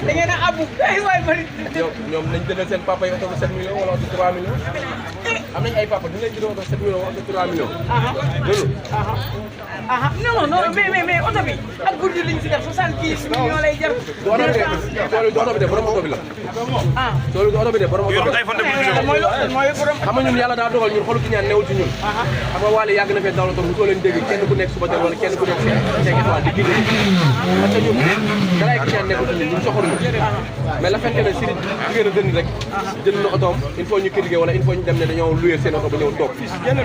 da ngeen a abu ay waay bari ñoom nañ jëndal seen papa yi oto 7 millions wala oto 3 millions am nañ ay papa du leen jëndal oto 7 millions wala oto 3 millions loolu non mais oto bi ak guddi liñ si def 70 millions lay jar oto bi de borom oto bi la oto bi de borom oto bi la mooy borom xam nga ñun yàlla daa dogal ñun xolu ki ñaan newul ci ñun xam nga Wally yàgg na fee dawla toog bu soo leen dégg kenn ku nekk suba teel wala kenn ku nekk seen étoile di gindi parce que ñun daraay ki ñaan nekkul ci ñun ñun soxoruñu mais la fekk ne Siri jigéen a dënd rek jënd na otoom il faut ñu critiquer wala il faut ñu dem ne dañoo louer seen oto ba ñëw toog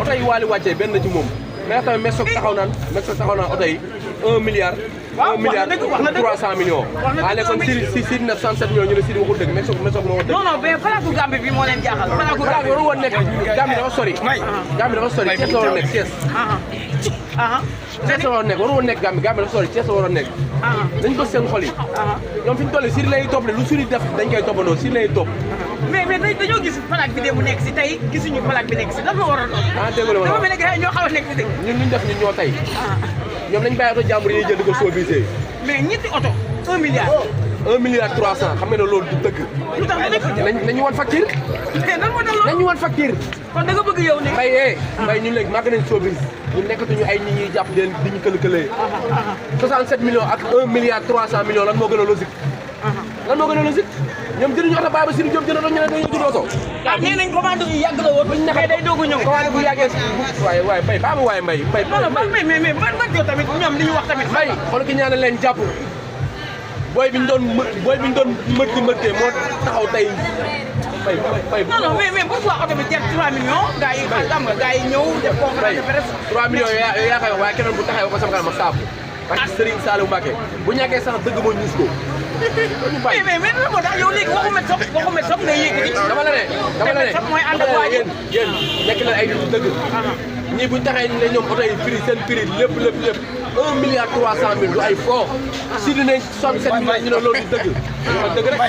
oto yi Wally wàccee benn ci moom mais tamit Mesoog taxaw naan oto yi 1 milliard 300 millions waaye kon Siri na 67 millions ñu ne Siri waxul dëgg Mesoog moo wax dëgg non mais palaasu Gambie bi moo leen jaaxal palaasu Gambie waru woon nekk Gambie dafa sori Gambie dafa sori Thiès la waroon nekk Thiès Thiès la waroon nekk waru woon nekk Gambie dafa sori Thiès la waroon nekk dañ ko seen xol yi ñoom fi ñu toll Siri lay topp de lu Siri def dañ koy toppandoo Siri lay topp mais dañoo gis plaque bi de mu nekk si tey gisuñu plaque bi nekk si lan la war a doon dégg nga dafa mel ne gars yi ñoo xaw a nekk si dëgg ñun ñu def ñun ñoo tey ñoom nañ bàyyi oto jàmbur yi jënd ko soobisé mais ñetti oto 1 milliard 1 milliard 300 xam nga ne loolu du dëgg lu tax nañu wan facture mais lan moo tax loolu nañu wan facture kon da nga bëgg yow ne mbay ñun léegi màgg nañ soobis ñu nekkatuñu ay nit ñuy jàpp di ñu këlëkëlee 67 millions ak 1 milliard 300 millions lan moo gën a logique lan moo gën a logique ñoom jëriñu oto bàyyi ba Siri Diop jënd ñu ne dañoo jënd oto nee nañ commande yi yàgg la woon mais day doog a ñëw commande bu yàggee waaye mbay baa ma waaye mbay mais man yow tamit ñoom li ñu wax tamit mbay xool ki ñaanal leen jàpp booy bi ñu doon mëttee moo taxaw tey mbay non mais pourquoi oto bi jar 3 millions gars yi xam nga gars yi ñëw def conférence de presse 3 millions yooyu yaa koy wax waaye keneen bu taxawee ko sama kanam ma saabu parce que Serigne Saliou Mbacké bu ñàkkee sax dëgg moo ñuus ko mais lan moo tax yow léegi waxu met soog ngay yëkkati dama la ne mooy ànd ak waa ji yéen nekk na ay nit dëgg ñii buñ taxee ne ñoom oto yi prix seen prix lépp 1 milliard 300 mille du ay fo si dinañ 67 millions ñu ne loolu dëgg dëgg rek